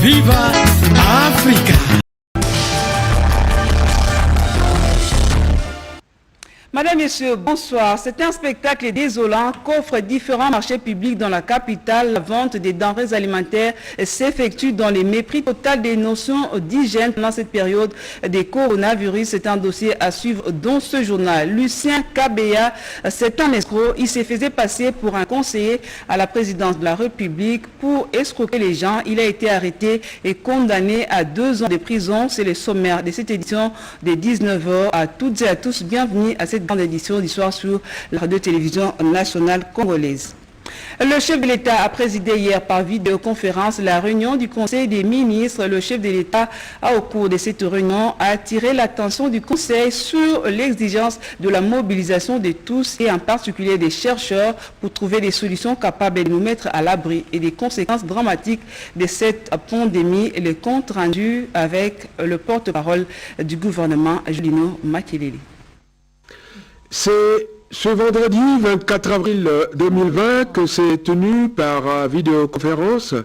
Viva Africa! Madame, Messieurs, bonsoir. C'est un spectacle désolant qu'offrent différents marchés publics dans la capitale. La vente des denrées alimentaires s'effectue dans les mépris total des notions d'hygiène pendant cette période des coronavirus. C'est un dossier à suivre dans ce journal. Lucien Kabea, c'est un escroc. Il se faisait passer pour un conseiller à la présidence de la République pour escroquer les gens. Il a été arrêté et condamné à 2 ans de prison. C'est le sommaire de cette édition des 19h. À toutes et à tous, bienvenue à cette grande édition d'Histoire sur la radio-télévision nationale congolaise. Le chef de l'État a présidé hier par vidéoconférence la réunion du Conseil des ministres. Le chef de l'État a, au cours de cette réunion, attiré l'attention du Conseil sur l'exigence de la mobilisation de tous et en particulier des chercheurs pour trouver des solutions capables de nous mettre à l'abri et des conséquences dramatiques de cette pandémie. Le compte rendu avec le porte-parole du gouvernement, Julino Makelele. C'est ce vendredi 24 avril 2020 que s'est tenue par vidéoconférence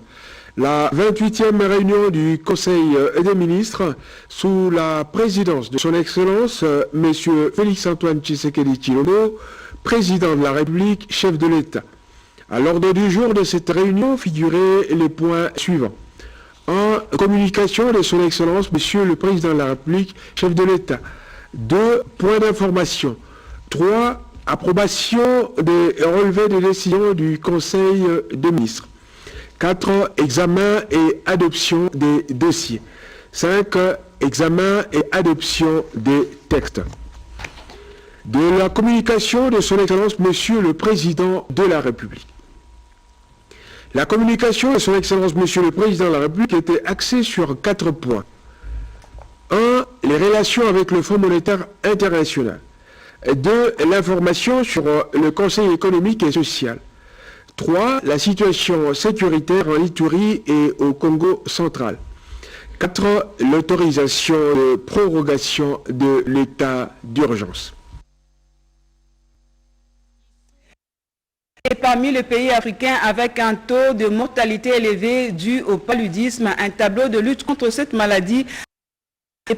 la 28e réunion du Conseil des ministres sous la présidence de son Excellence, M. Félix-Antoine Tshisekedi Tshilombo, président de la République, chef de l'État. À l'ordre du jour de cette réunion figuraient les points suivants. 1. Communication de son Excellence, M. le Président de la République, chef de l'État. 2. Points d'information. 3. Approbation des relevés de décision du Conseil des ministres. 4. Examen et adoption des dossiers. 5. Examen et adoption des textes. De la communication de son Excellence, Monsieur le Président de la République. La communication de son Excellence, Monsieur le Président de la République était axée sur 4 points. 1. Les relations avec le Fonds monétaire international. 2. L'information sur le Conseil économique et social. 3. La situation sécuritaire en Ituri et au Congo central. 4. L'autorisation de prorogation de l'état d'urgence. Et parmi les pays africains avec un taux de mortalité élevé dû au paludisme, un tableau de lutte contre cette maladie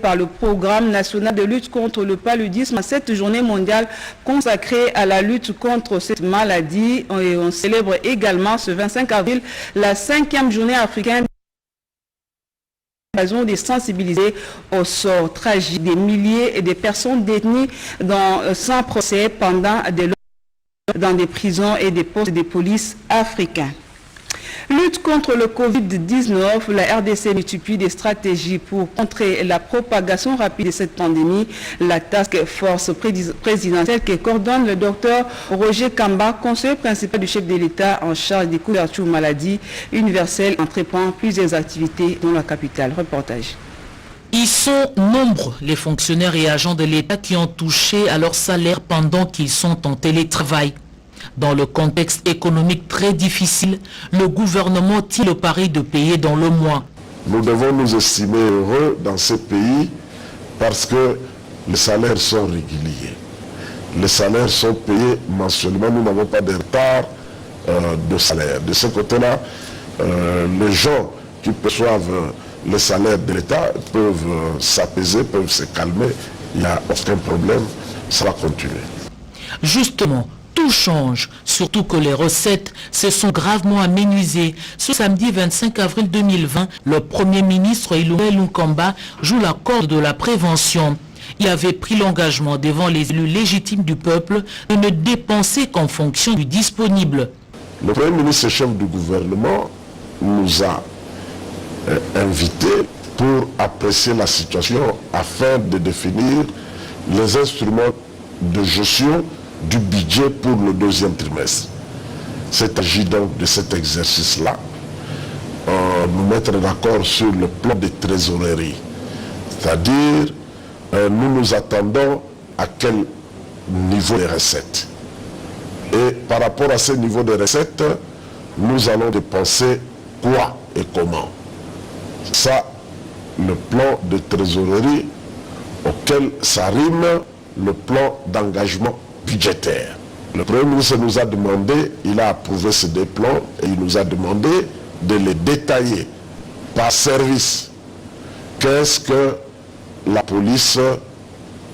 par le programme national de lutte contre le paludisme, cette journée mondiale consacrée à la lutte contre cette maladie. Et on célèbre également ce 25 avril la 5e journée africaine de sensibiliser au sort tragique des milliers et des personnes détenues sans procès pendant dans des prisons et des postes de police africains. Lutte contre le Covid-19, la RDC multiplie des stratégies pour contrer la propagation rapide de cette pandémie. La task force présidentielle qui coordonne le docteur Roger Kamba, conseiller principal du chef de l'État en charge des couvertures maladies universelles, entreprend plusieurs activités dans la capitale. Reportage. Ils sont nombreux, les fonctionnaires et agents de l'État qui ont touché à leur salaire pendant qu'ils sont en télétravail. Dans le contexte économique très difficile, le gouvernement tire le pari de payer dans le mois. Nous devons nous estimer heureux dans ce pays parce que les salaires sont réguliers. Les salaires sont payés mensuellement, nous n'avons pas de retard de salaire. De ce côté-là, les gens qui perçoivent le salaire de l'État peuvent s'apaiser, peuvent se calmer, il n'y a aucun problème, ça va continuer. Justement, tout change, surtout que les recettes se sont gravement amenuisées. Ce samedi 25 avril 2020, le Premier ministre Ilunga Lunkamba joue la corde de la prévention. Il avait pris l'engagement devant les élus légitimes du peuple de ne dépenser qu'en fonction du disponible. Le Premier ministre et chef du gouvernement nous a invités pour apprécier la situation afin de définir les instruments de gestion du budget pour le 2e trimestre. C'est agi donc de cet exercice-là, nous mettre d'accord sur le plan de trésorerie. C'est-à-dire, nous nous attendons à quel niveau de recettes. Et par rapport à ce niveau de recettes, nous allons dépenser quoi et comment. Ça, le plan de trésorerie auquel s'arrime le plan d'engagement budgétaire. Le Premier ministre nous a demandé, il a approuvé ces 2 plans et il nous a demandé de les détailler par service, qu'est-ce que la police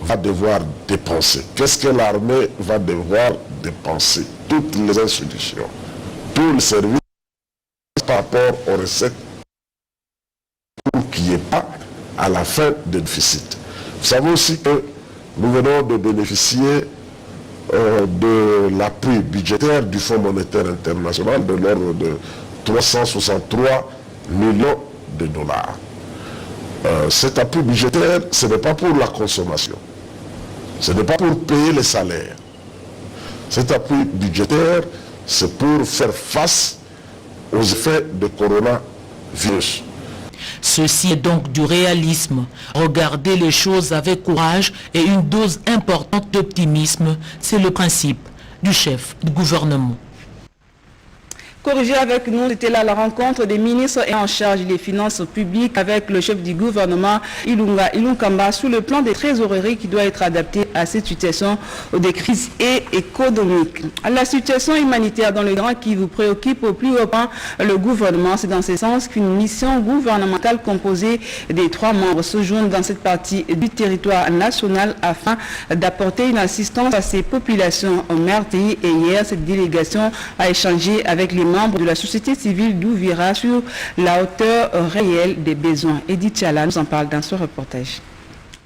va devoir dépenser? Qu'est-ce que l'armée va devoir dépenser? Toutes les institutions, tous les services par rapport aux recettes pour qu'il n'y ait pas à la fin de déficit. Vous savez aussi que nous venons de bénéficier de l'appui budgétaire du Fonds monétaire international de l'ordre de 363 millions de dollars. Cet appui budgétaire, ce n'est pas pour la consommation. Ce n'est pas pour payer les salaires. Cet appui budgétaire, c'est pour faire face aux effets de coronavirus. Ceci est donc du réalisme. Regardez les choses avec courage et une dose importante d'optimisme. C'est le principe du chef du gouvernement. Corrigez avec nous, c'était là la rencontre des ministres et en charge des finances publiques avec le chef du gouvernement Ilunga Ilunkamba sur le plan des trésoreries qui doit être adapté à cette situation des crises économiques. La situation humanitaire dans le Grand qui vous préoccupe au plus haut point le gouvernement. C'est dans ce sens qu'une mission gouvernementale composée des 3 membres se joint dans cette partie du territoire national afin d'apporter une assistance à ces populations meurtries. Et hier, cette délégation a échangé avec les membres de la société civile d'Ouvira sur la hauteur réelle des besoins. Edith Chala nous en parle dans ce reportage.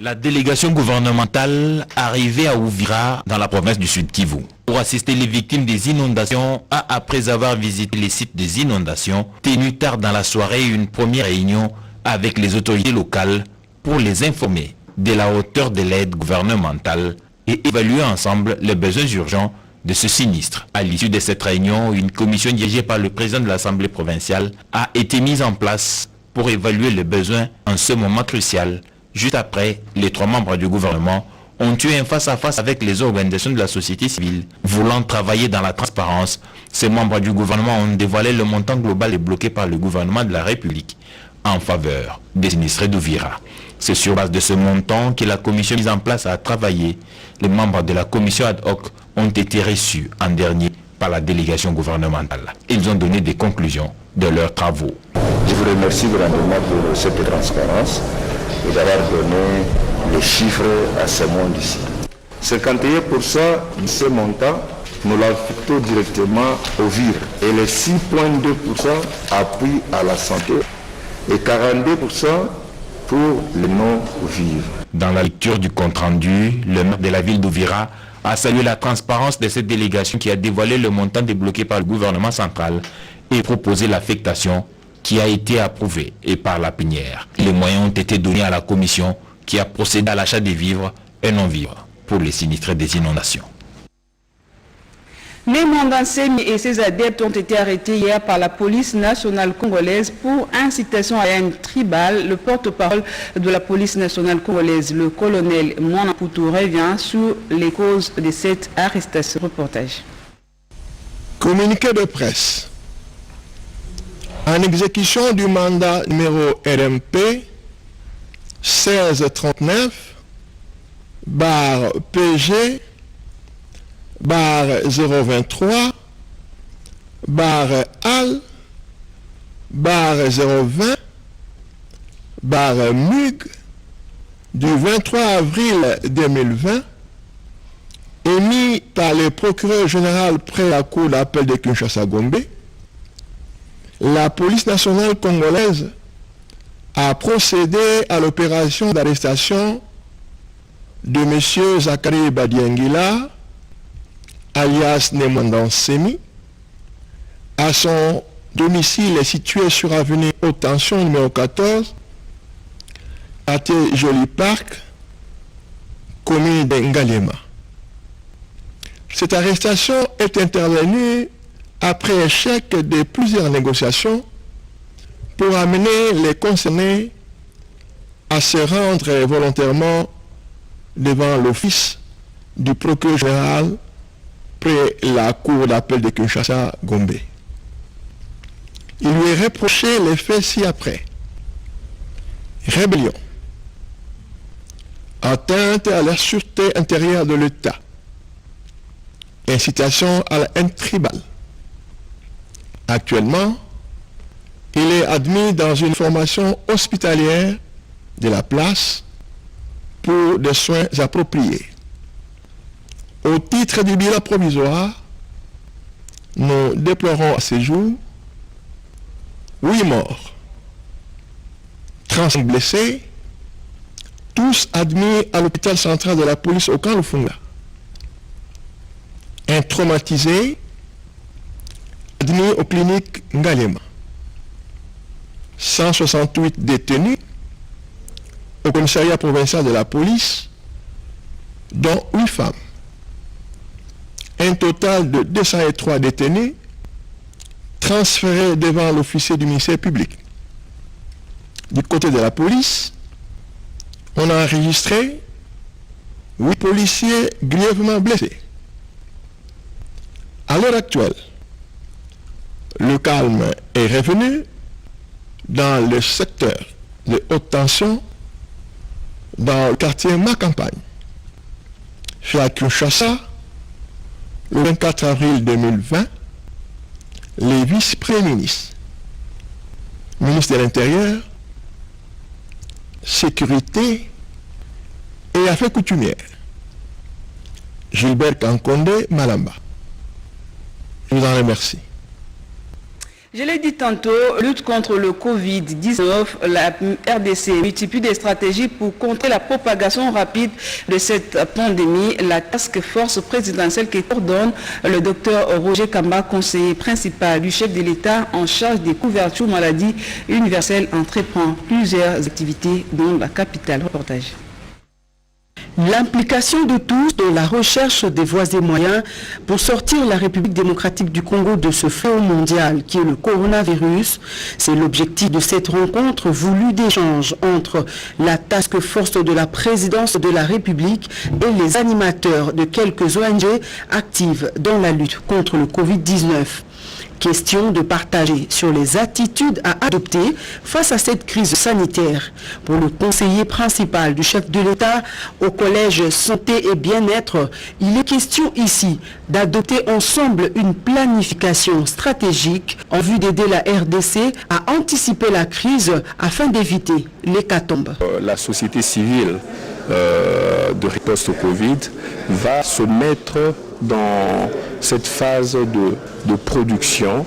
La délégation gouvernementale arrivée à Ouvira dans la province du Sud Kivu pour assister les victimes des inondations a, après avoir visité les sites des inondations, tenu tard dans la soirée une première réunion avec les autorités locales pour les informer de la hauteur de l'aide gouvernementale et évaluer ensemble les besoins urgents de ce sinistre. À l'issue de cette réunion, une commission dirigée par le président de l'Assemblée provinciale a été mise en place pour évaluer les besoins en ce moment crucial. Juste après, les 3 membres du gouvernement ont eu un face-à-face avec les organisations de la société civile. Voulant travailler dans la transparence, ces membres du gouvernement ont dévoilé le montant global bloqué par le gouvernement de la République en faveur des sinistrés d'Ouvira. C'est sur base de ce montant que la commission mise en place a travaillé. Les membres de la commission ad hoc ont été reçus en dernier par la délégation gouvernementale. Ils ont donné des conclusions de leurs travaux. Je vous remercie grandement pour cette transparence et d'avoir donné les chiffres à ce monde ici. 51% de ce montant, nous l'affectons directement au VIR et les 6,2% appui à la santé et 42% pour les non-vivres. Dans la lecture du compte-rendu, le maire de la ville d'Ouvira a salué la transparence de cette délégation qui a dévoilé le montant débloqué par le gouvernement central et proposé l'affectation qui a été approuvée et par la plénière. Les moyens ont été donnés à la commission qui a procédé à l'achat des vivres et non-vivres pour les sinistrés des inondations. Les Mandansemi et ses adeptes ont été arrêtés hier par la police nationale congolaise pour incitation à la haine tribale. Le porte-parole de la police nationale congolaise, le colonel Mwanaputu, revient sur les causes de cette arrestation. Reportage. Communiqué de presse. En exécution du mandat numéro RMP 1639/PG /023 /AL /020 MUG du 23 avril 2020 émis par le procureur général près la cour d'appel de Kinshasa-Gombe, la police nationale congolaise a procédé à l'opération d'arrestation de M. Zachary Badiangila, alias Nemandansemi, à son domicile situé sur avenue Haute Tension numéro 14, à Joli Park, commune d'Engalema. Cette arrestation est intervenue après échec de plusieurs négociations pour amener les concernés à se rendre volontairement devant l'office du procureur général près la cour d'appel de Kinshasa-Gombe. Il lui est reproché les faits ci-après: rébellion, atteinte à la sûreté intérieure de l'État, incitation à la haine tribale. Actuellement, il été admis dans une formation hospitalière de la place pour des soins appropriés. Au titre du bilan provisoire, nous déplorons à ce jour 8 morts, 35 blessés, tous admis à l'hôpital central de la police au camp Lufunga. Un traumatisé admis aux cliniques Ngalema. 168 détenus au commissariat provincial de la police, dont 8 femmes. Un total de 203 détenus transférés devant l'officier du ministère public. Du côté de la police, on a enregistré 8 policiers grièvement blessés. À l'heure actuelle, le calme est revenu dans le secteur de haute tension dans le quartier Ma-Campagne. À Kinshasa, le 24 avril 2020, les vice-premiers ministres, ministre de l'Intérieur, Sécurité et Affaires coutumières, Gilbert Kankonde Malamba. Je vous en remercie. Je l'ai dit tantôt, lutte contre le Covid-19, la RDC multiplie des stratégies pour contrer la propagation rapide de cette pandémie. La task force présidentielle qui coordonne le docteur Roger Kamba, conseiller principal du chef de l'État en charge des couvertures maladies universelles, entreprend plusieurs activités dans la capitale. Reportage. L'implication de tous dans la recherche des voies et moyens pour sortir la République démocratique du Congo de ce fléau mondial qui est le coronavirus, c'est l'objectif de cette rencontre voulue d'échange entre la task force de la présidence de la République et les animateurs de quelques ONG actives dans la lutte contre le Covid-19. Question de partager sur les attitudes à adopter face à cette crise sanitaire. Pour le conseiller principal du chef de l'État au Collège Santé et Bien-être, il est question ici d'adopter ensemble une planification stratégique en vue d'aider la RDC à anticiper la crise afin d'éviter l'hécatombe. La société civile de riposte au Covid va se mettre dans cette phase de production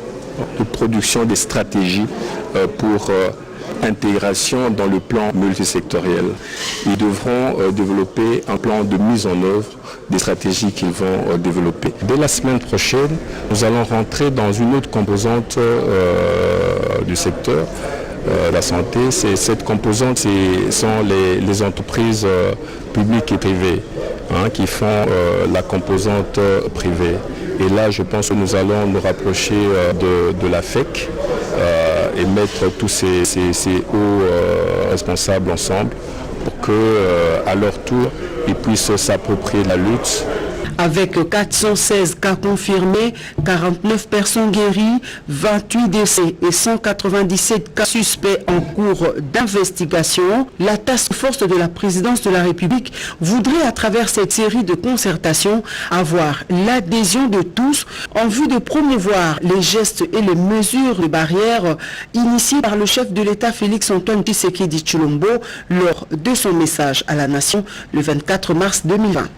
des stratégies pour intégration dans le plan multisectoriel. Ils devront développer un plan de mise en œuvre des stratégies qu'ils vont développer. Dès la semaine prochaine, nous allons rentrer dans une autre composante du secteur. La santé, cette composante, sont les entreprises publiques et privées qui font la composante privée. Et là, je pense que nous allons nous rapprocher de la FEC et mettre tous ces hauts responsables ensemble pour qu'à leur tour, ils puissent s'approprier la lutte. Avec 416 cas confirmés, 49 personnes guéries, 28 décès et 197 cas suspects en cours d'investigation, la task force de la présidence de la République voudrait à travers cette série de concertations avoir l'adhésion de tous en vue de promouvoir les gestes et les mesures de barrières initiées par le chef de l'État Félix-Antoine Tshisekedi Tshilombo lors de son message à la nation le 24 mars 2020.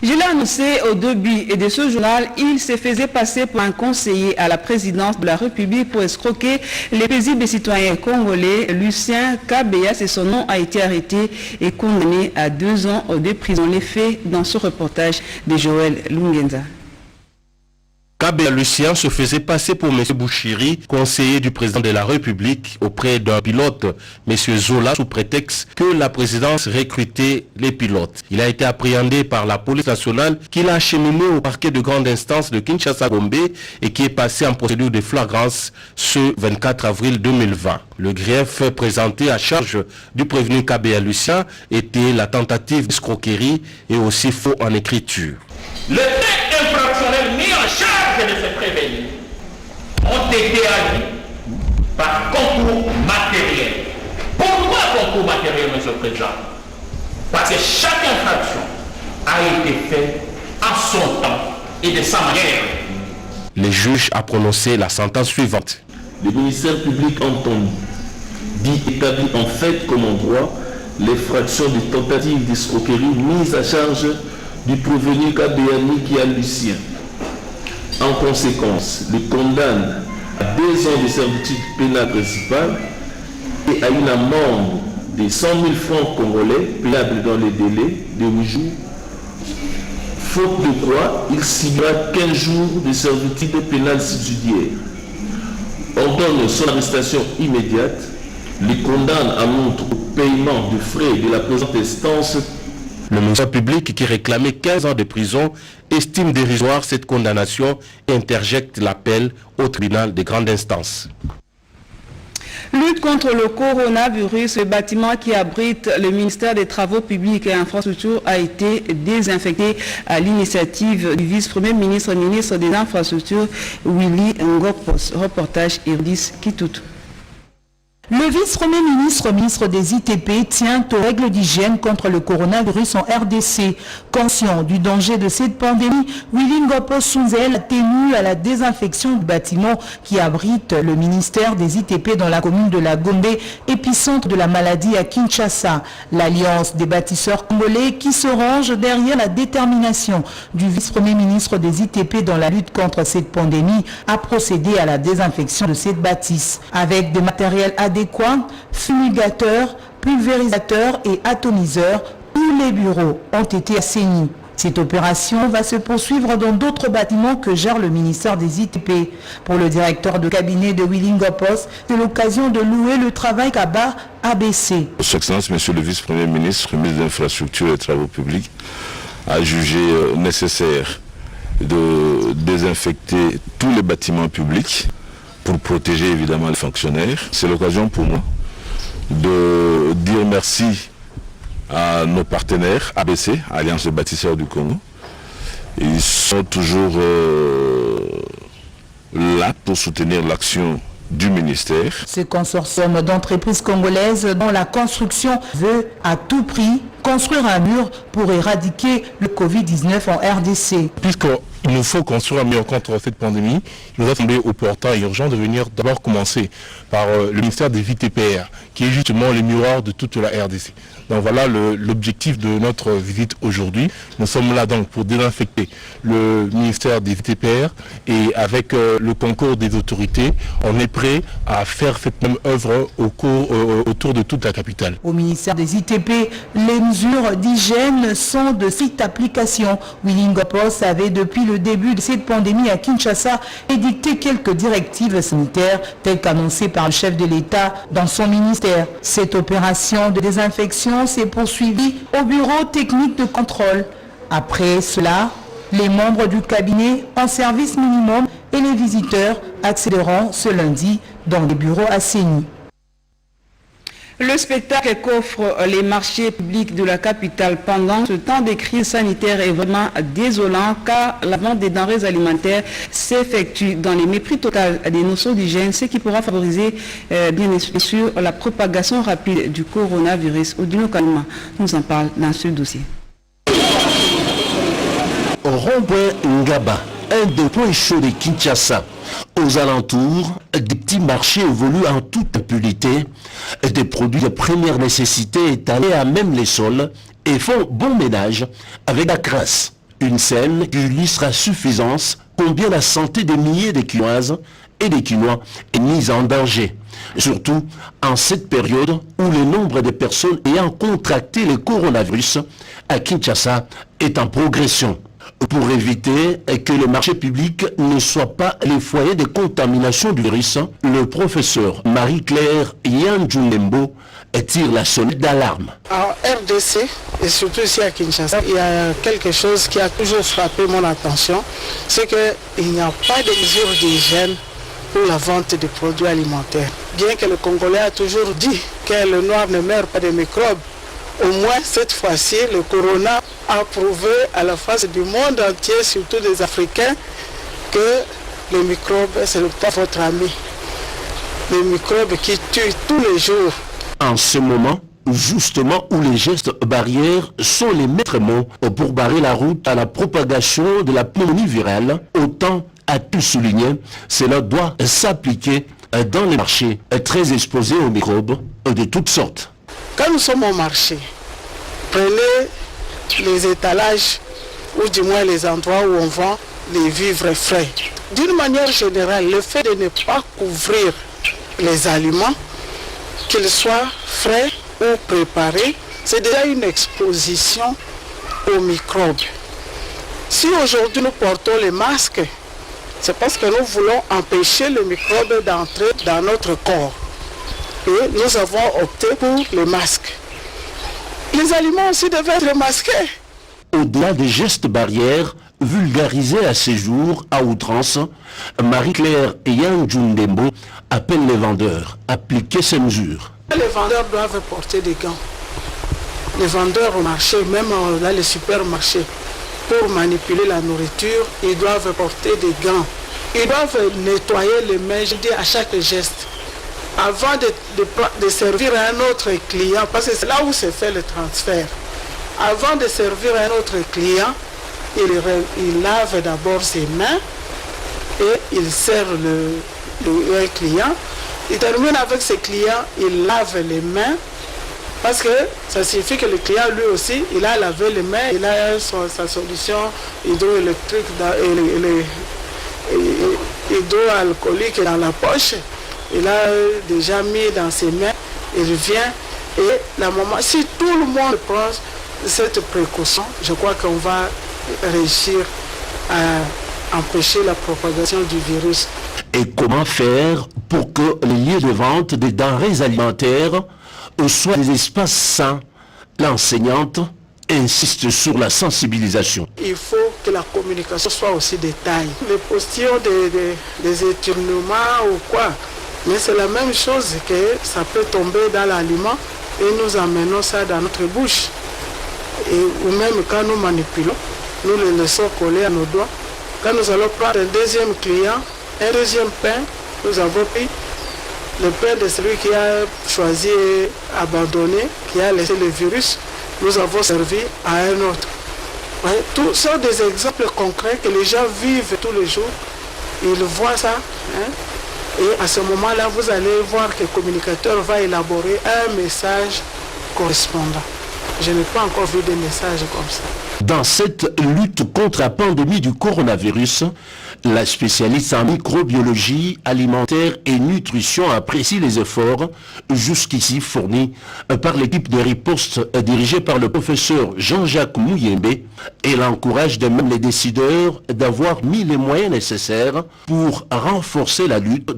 Je l'ai annoncé au début de ce journal, il se faisait passer pour un conseiller à la présidence de la République pour escroquer les paisibles citoyens congolais. Lucien Kabea, c'est son nom, a été arrêté et condamné à 2 ans de prison. Les faits dans ce reportage de Joël Lungenza. Kabea Lucien se faisait passer pour M. Bouchiri, conseiller du président de la République auprès d'un pilote, M. Zola, sous prétexte que la présidence recrutait les pilotes. Il a été appréhendé par la police nationale qui l'a acheminé au parquet de grande instance de Kinshasa-Gombe et qui est passé en procédure de flagrance ce 24 avril 2020. Le grief présenté à charge du prévenu Kabea Lucien était la tentative d'escroquerie et aussi faux en écriture. Les faits infractionnels mis en charge de ce prévenu ont été agis par concours matériel. Pourquoi concours matériel, M. le Président? Parce que chaque infraction a été faite en son temps et de sa manière. Le juge a prononcé la sentence suivante. le ministère public entend dit établit en fait comme en droit les fractions des tentatives d'escroquerie mises à charge du prévenu Kabéani qui a Lucien. En conséquence, le condamne à 2 ans de servitude pénale principale et à une amende de 100 000 francs congolais payable dans les délais de 8 jours, faute de quoi il subira 15 jours de servitude pénale subsidiaire. Ordonne son arrestation immédiate, le condamne à montre au paiement de frais de la présente instance. Le ministère public qui réclamait 15 ans de prison estime dérisoire cette condamnation et interjecte l'appel au tribunal de grande instance. Lutte contre le coronavirus, le bâtiment qui abrite le ministère des Travaux publics et Infrastructures a été désinfecté à l'initiative du vice-premier ministre, ministre des Infrastructures, Willy Ngopos. Reportage Irdis Kitoutou. Le vice-premier ministre, ministre des ITP, tient aux règles d'hygiène contre le coronavirus en RDC. Conscient du danger de cette pandémie, Willy Ngopos Sunzel a tenu à la désinfection du bâtiment qui abrite le ministère des ITP dans la commune de la Gombe, épicentre de la maladie à Kinshasa. L'alliance des bâtisseurs congolais qui se range derrière la détermination du vice-premier ministre des ITP dans la lutte contre cette pandémie a procédé à la désinfection de cette bâtisse avec des matériels adéquats, fumigateurs, pulvérisateurs et atomiseurs. Tous les bureaux ont été assainis. Cette opération va se poursuivre dans d'autres bâtiments que gère le ministère des ITP. Pour le directeur de cabinet de Willy Ngopos, c'est l'occasion de louer le travail qu'Abba ABC. Son Excellence, Monsieur le Vice-Premier ministre, ministre des Infrastructures et des Travaux publics, a jugé nécessaire de désinfecter tous les bâtiments publics pour protéger évidemment les fonctionnaires. C'est l'occasion pour moi de dire merci à nos partenaires ABC, Alliance des bâtisseurs du Congo. Ils sont toujours là pour soutenir l'action du ministère. Ce consortium d'entreprises congolaises dont la construction veut à tout prix construire un mur pour éradiquer le Covid-19 en RDC. Puisqu'il nous faut construire un mur contre cette pandémie, il nous a semblé opportun et urgent de venir d'abord commencer par le ministère des VTPR, qui est justement le miroir de toute la RDC. Donc voilà l'objectif de notre visite aujourd'hui. Nous sommes là donc pour désinfecter le ministère des VTPR et avec le concours des autorités, on est prêt à faire cette même œuvre autour de toute la capitale. Au ministère des ITP, les mesures d'hygiène sont de stricte application. Willy Ngopos avait depuis le début de cette pandémie à Kinshasa édicté quelques directives sanitaires telles qu'annoncées par le chef de l'État dans son ministère. Cette opération de désinfection s'est poursuivie au bureau technique de contrôle. Après cela, les membres du cabinet en service minimum et les visiteurs accéderont ce lundi dans les bureaux assainis. Le spectacle qu'offrent les marchés publics de la capitale pendant ce temps de crise sanitaire est vraiment désolant car la vente des denrées alimentaires s'effectue dans les mépris total des notions d'hygiène, ce qui pourra favoriser bien sûr la propagation rapide du coronavirus. Odino Kaluma nous en parle dans ce dossier. Au rond-point Ngaba, un des points chauds de Kinshasa, aux alentours, des petits marchés évoluent en toute impunité, des produits de première nécessité étalés à même les sols et font bon ménage avec la crasse. Une scène qui illustre à suffisance combien la santé des milliers de Kinoises et des Kinois est mise en danger. Surtout en cette période où le nombre de personnes ayant contracté le coronavirus à Kinshasa est en progression. Pour éviter que le marché public ne soit pas les foyers de contamination du virus, le professeur Marie-Claire Yanjunembo tire la sonnette d'alarme. En RDC, et surtout ici à Kinshasa, il y a quelque chose qui a toujours frappé mon attention, c'est qu'il n'y a pas de mesures d'hygiène pour la vente des produits alimentaires. Bien que le Congolais a toujours dit que le noir ne meurt pas de microbes, au moins cette fois-ci, le corona a prouvé à la face du monde entier, surtout des Africains, que les microbes, ce n'est pas votre ami. Les microbes qui tuent tous les jours. En ce moment, justement où les gestes barrières sont les maîtres mots pour barrer la route à la propagation de la pneumonie virale, autant à tout souligner, cela doit s'appliquer dans les marchés très exposés aux microbes de toutes sortes. Quand nous sommes au marché, prenez les étalages ou du moins les endroits où on vend les vivres frais. D'une manière générale, le fait de ne pas couvrir les aliments, qu'ils soient frais ou préparés, c'est déjà une exposition aux microbes. Si aujourd'hui nous portons les masques, c'est parce que nous voulons empêcher les microbes d'entrer dans notre corps. Et nous avons opté pour les masques. Les aliments aussi devaient être masqués. Au-delà des gestes barrières vulgarisés à ces jours à outrance, Marie-Claire Yang Jundembo appelle les vendeurs à appliquer ces mesures. Les vendeurs doivent porter des gants. Les vendeurs au marché, même dans les supermarchés, pour manipuler la nourriture, ils doivent porter des gants. Ils doivent nettoyer les mains, je dis, à chaque geste. Avant de servir à un autre client, parce que c'est là où se fait le transfert. Avant de servir à un autre client, il lave d'abord ses mains et il sert le client. Il termine avec ses clients, il lave les mains parce que ça signifie que le client lui aussi, il a lavé les mains, il a sa solution hydroélectrique hydroalcoolique dans la poche, il a déjà mis dans ses mains, il vient et la maman, si tout le monde prend cette précaution, je crois qu'on va réussir à empêcher la propagation du virus. Et comment faire pour que les lieux de vente des denrées alimentaires soient des espaces sains? L'enseignante insiste sur la sensibilisation. Il faut que la communication soit aussi détaillée. Les postillons des éternuements ou quoi, mais c'est la même chose que ça peut tomber dans l'aliment et nous amenons ça dans notre bouche. Ou même quand nous manipulons, nous les laissons coller à nos doigts. Quand nous allons prendre un deuxième client, un deuxième pain, nous avons pris le pain de celui qui a choisi abandonné, qui a laissé le virus, nous avons servi à un autre. Ouais, tous sont des exemples concrets que les gens vivent tous les jours. Ils voient ça. Et à ce moment-là, vous allez voir que le communicateur va élaborer un message correspondant. Je n'ai pas encore vu des messages comme ça. Dans cette lutte contre la pandémie du coronavirus, la spécialiste en microbiologie alimentaire et nutrition apprécie les efforts jusqu'ici fournis par l'équipe de riposte dirigée par le professeur Jean-Jacques Mouyembe. Elle encourage de même les décideurs d'avoir mis les moyens nécessaires pour renforcer la lutte.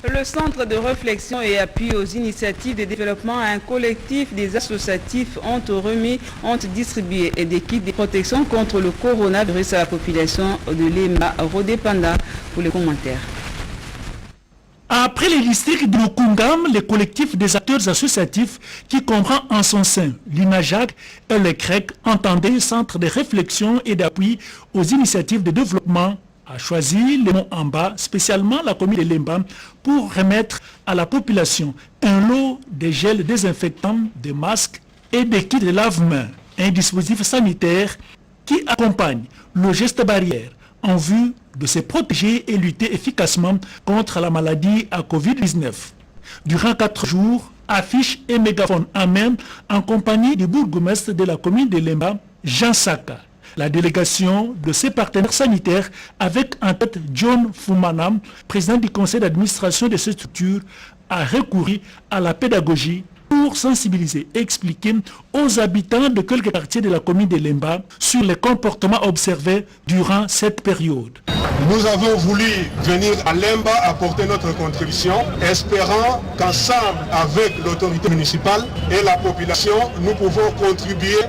Le Centre de réflexion et appui aux initiatives de développement à un collectif des associatifs ont distribué des kits de protection contre le coronavirus à la population de Lemba. Rodé Panda pour les commentaires. Après les districts de Lukungam, le collectif des acteurs associatifs qui comprend en son sein l'INAJAC et le CREC entendait Centre de réflexion et d'appui aux initiatives de développement a choisi le mont en bas, spécialement la commune de Lemba, pour remettre à la population un lot de gel désinfectant, de masques et des kits de lave-mains, un dispositif sanitaire qui accompagne le geste barrière en vue de se protéger et lutter efficacement contre la maladie à Covid-19. Durant 4 jours, affiches et mégaphones en main en compagnie du bourgmestre de la commune de Lemba, Jean Saka. La délégation de ses partenaires sanitaires avec en tête John Fumana, président du conseil d'administration de cette structure, a recouru à la pédagogie pour sensibiliser et expliquer aux habitants de quelques quartiers de la commune de Lemba sur les comportements observés durant cette période. Nous avons voulu venir à Lemba apporter notre contribution, espérant qu'ensemble avec l'autorité municipale et la population, nous pouvons contribuer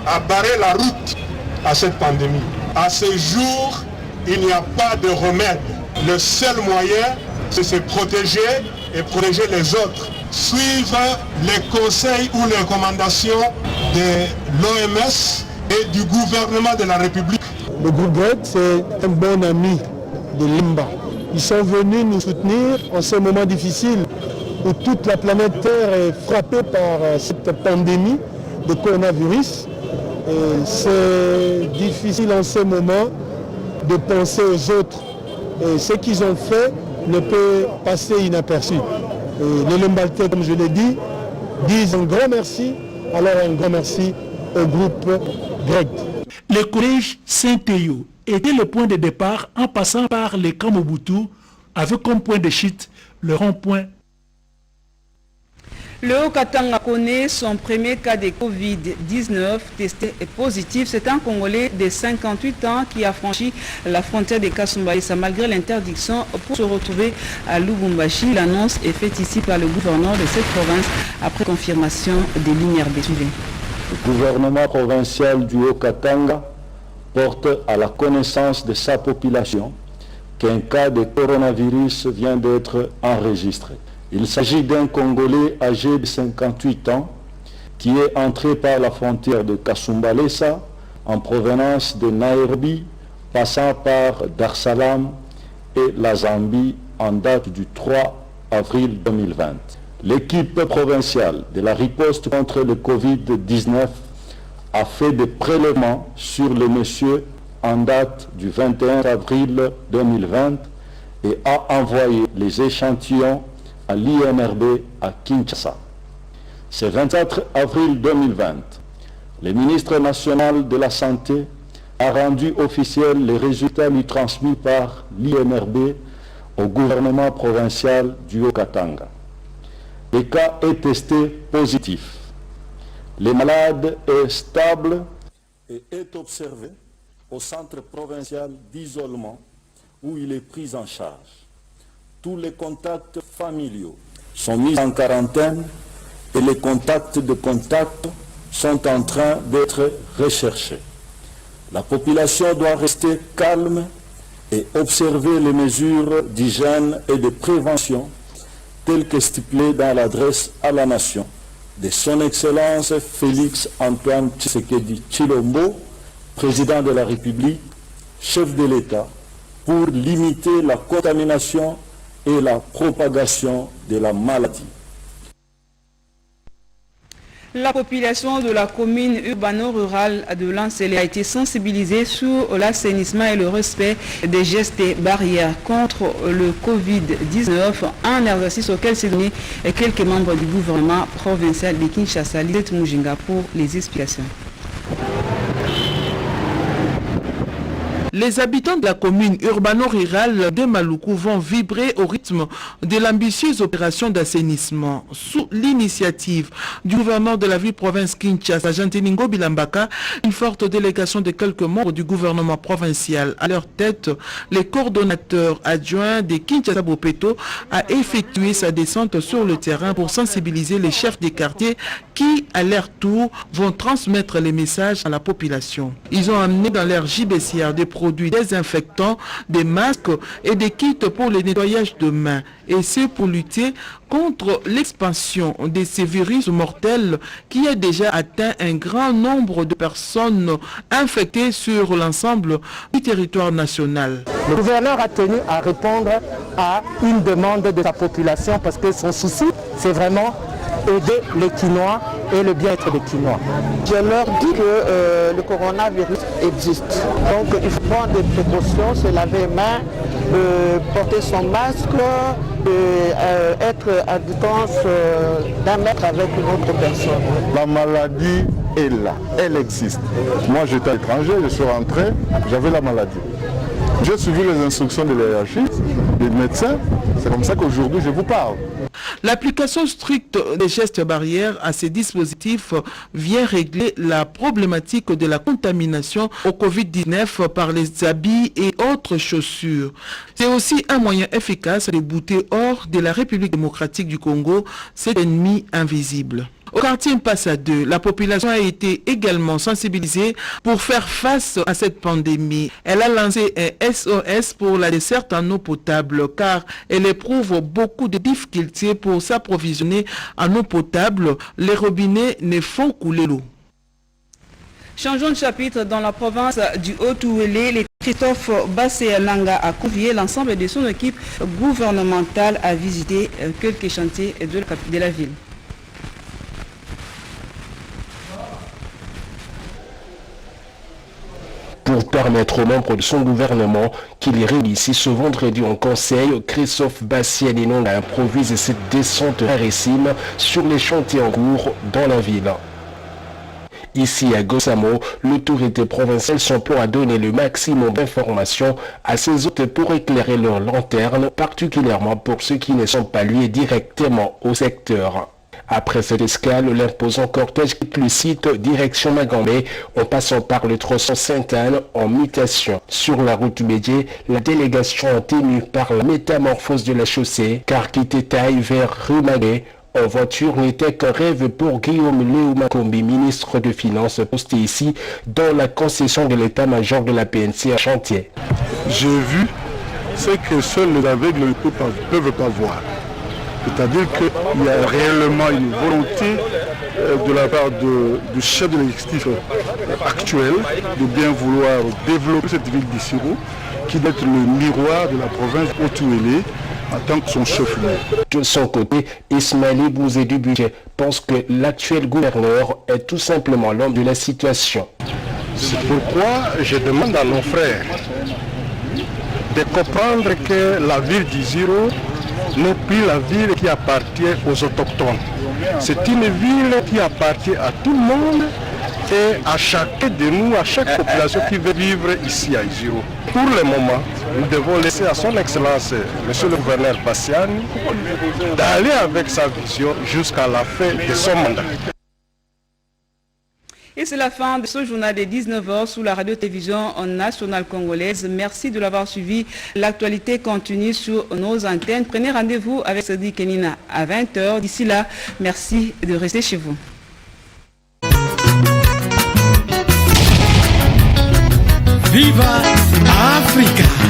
à barrer la route à cette pandémie. À ce jour, il n'y a pas de remède. Le seul moyen, c'est se protéger et protéger les autres. Suivre les conseils ou les recommandations de l'OMS et du gouvernement de la République. Le groupe GRED, c'est un bon ami de Lemba. Ils sont venus nous soutenir en ces moments difficiles où toute la planète Terre est frappée par cette pandémie de coronavirus. C'est difficile en ce moment de penser aux autres. Et ce qu'ils ont fait, ne peut passer inaperçu. Et les Lembaltais, comme je l'ai dit, disent un grand merci, alors un grand merci au groupe grec. Le collège Saint-Théo était le point de départ en passant par les camps Mobutu avec comme point de chute le rond-point. Le Haut-Katanga connaît son premier cas de Covid-19 testé et positif. C'est un Congolais de 58 ans qui a franchi la frontière de Kasumbalesa malgré l'interdiction pour se retrouver à Lubumbashi. L'annonce est faite ici par le gouverneur de cette province après confirmation des lignes RB. Le gouvernement provincial du Haut-Katanga porte à la connaissance de sa population qu'un cas de coronavirus vient d'être enregistré. Il s'agit d'un Congolais âgé de 58 ans qui est entré par la frontière de Kasumbalesa en provenance de Nairobi, passant par Dar es Salaam et la Zambie en date du 3 avril 2020. L'équipe provinciale de la riposte contre le Covid-19 a fait des prélèvements sur le monsieur en date du 21 avril 2020 et a envoyé les échantillons à l'INRB à Kinshasa. Ce 24 avril 2020, le ministre national de la Santé a rendu officiel les résultats lui transmis par l'INRB au gouvernement provincial du Haut-Katanga. Le cas est testé positif. Le malade est stable et est observé au centre provincial d'isolement où il est pris en charge. Tous les contacts familiaux sont mis en quarantaine et les contacts de contact sont en train d'être recherchés. La population doit rester calme et observer les mesures d'hygiène et de prévention telles que stipulées dans l'adresse à la nation de son Excellence Félix Antoine Tshisekedi Tshilombo, président de la République, chef de l'État, pour limiter la contamination et la propagation de la maladie. La population de la commune urbano-rurale de Lansele a été sensibilisée sur l'assainissement et le respect des gestes barrières contre le Covid-19, un exercice auquel s'est donné quelques membres du gouvernement provincial de Kinshasa. Lisette Mujinga pour les explications. Les habitants de la commune urbano-rurale de Maluku vont vibrer au rythme de l'ambitieuse opération d'assainissement. Sous l'initiative du gouverneur de la ville-province Kinshasa, Janteningo Bilambaka, une forte délégation de quelques membres du gouvernement provincial. À leur tête, le coordonnateur adjoint de Kinshasa Bopeto a effectué sa descente sur le terrain pour sensibiliser les chefs des quartiers qui, à leur tour, vont transmettre les messages à la population. Ils ont amené dans leur JBCR des produits désinfectants, des masques et des kits pour le nettoyage de mains. Et c'est pour lutter contre l'expansion de ces virus mortels qui a déjà atteint un grand nombre de personnes infectées sur l'ensemble du territoire national. Le gouverneur a tenu à répondre à une demande de sa population parce que son souci, c'est vraiment aider les Quinois et le bien-être des Quinois. Je leur dis que le coronavirus existe. Donc il faut prendre des précautions, se laver les mains, porter son masque, être à distance d'un mètre avec une autre personne. La maladie est là, elle existe. Moi j'étais étranger, je suis rentré, j'avais la maladie. J'ai suivi les instructions de l'hiérarchie, des médecins, c'est comme ça qu'aujourd'hui je vous parle. L'application stricte des gestes barrières à ces dispositifs vient régler la problématique de la contamination au Covid-19 par les habits et autres chaussures. C'est aussi un moyen efficace de bouter hors de la République démocratique du Congo cet ennemi invisible. Au quartier Mpassa 2, la population a été également sensibilisée pour faire face à cette pandémie. Elle a lancé un SOS pour la desserte en eau potable car elle éprouve beaucoup de difficultés pour s'approvisionner en eau potable. Les robinets ne font couler l'eau. Changeons de chapitre. Dans la province du Haut-Ouélé, Christophe Bassé-Langa a convié l'ensemble de son équipe gouvernementale à visiter quelques chantiers de la ville. Pourtant, permettre aux membres de son gouvernement qu'il réunisse ce vendredi en conseil. Christophe Bassianinong improvise cette descente rarissime sur les chantiers en cours dans la ville. Ici à Gossamo, l'autorité provinciale s'emploie à donner le maximum d'informations à ses hôtes pour éclairer leurs lanternes, particulièrement pour ceux qui ne sont pas liés directement au secteur. Après cette escale, l'imposant cortège quitte le site direction Magambé en passant par le tronçon Sainte-Anne en mutation. Sur la route Bédié, la délégation tenue par la métamorphose de la chaussée, car quitter Taille vers rue Maguet en voiture n'était qu'un rêve pour Guillaume Léo Makombi, ministre de Finances, posté ici dans la concession de l'état-major de la PNC à Chantier. J'ai vu ce que seuls les aveugles ne peuvent pas voir. C'est-à-dire qu'il y a réellement une volonté de la part du chef de l'exécutif actuel de bien vouloir développer cette ville d'Issiro, qui doit être le miroir de la province où tout elle est, en tant que son chef-lieu. De son côté, Ismaël Bouzé du Budget pense que l'actuel gouverneur est tout simplement l'homme de la situation. C'est pourquoi je demande à nos frères de comprendre que la ville d'Issiro n'est plus la ville qui appartient aux autochtones. C'est une ville qui appartient à tout le monde et à chacun de nous, à chaque population qui veut vivre ici à Isiro. Pour le moment, nous devons laisser à son Excellence, Monsieur le gouverneur Bassiani, d'aller avec sa vision jusqu'à la fin de son mandat. Et c'est la fin de ce journal des 19h sous la radio-télévision nationale congolaise. Merci de l'avoir suivi. L'actualité continue sur nos antennes. Prenez rendez-vous avec Sadi Kenina à 20h. D'ici là, merci de rester chez vous. Viva Africa!